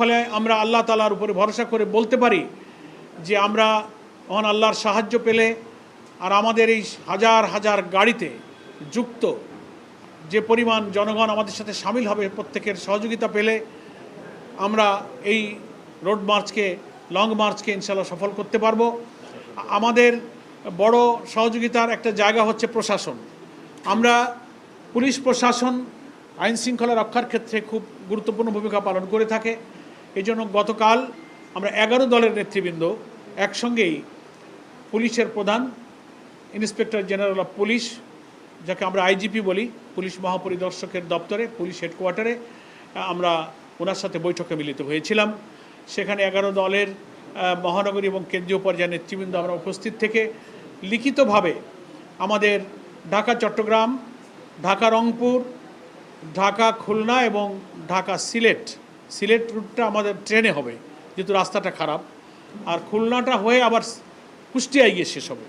ফলে আমরা আল্লাহ তাআলার উপরে ভরসা করে বলতে পারি যে আমরা মহান আল্লাহর সাহায্য পেলে আর আমাদের এই হাজার হাজার গাড়িতে যুক্ত যে পরিমাণ জনগণ আমাদের সাথে সামিল হবে, প্রত্যেকের সহযোগিতা পেলে আমরা এই রোড মার্চকে, লং মার্চকে ইনশাআল্লাহ সফল করতে পারবো। আমাদের বড় সহযোগিতার একটা জায়গা হচ্ছে প্রশাসন। আমরা পুলিশ প্রশাসন আইন শৃঙ্খলা রক্ষার ক্ষেত্রে খুব গুরুত্বপূর্ণ ভূমিকা পালন করে থাকে। এই জন্য গতকাল আমরা 11 দলের নেতৃবৃন্দ একসঙ্গেই পুলিশের প্রধান, ইন্সপেক্টর জেনারেল অফ পুলিশ, যাকে আমরা আইজিপি বলি, পুলিশ মহাপরিদর্শকের দপ্তরে, পুলিশ হেডকোয়ার্টারে আমরা ওনার সাথে বৈঠকে মিলিত হয়েছিলাম। সেখানে 11 দলের মহানগরী এবং কেন্দ্রীয় পর্যায়ের নেতৃবৃন্দ আমরা উপস্থিত থেকে লিখিতভাবে আমাদের ঢাকা চট্টগ্রাম, ঢাকা রংপুর, ঢাকা খুলনা এবং ঢাকা সিলেট রুটটা আমাদের ট্রেনে হবে যেহেতু রাস্তাটা খারাপ, আর খুলনাটা হয়ে আবার কুষ্টিয়ায় গিয়ে শেষ হবে।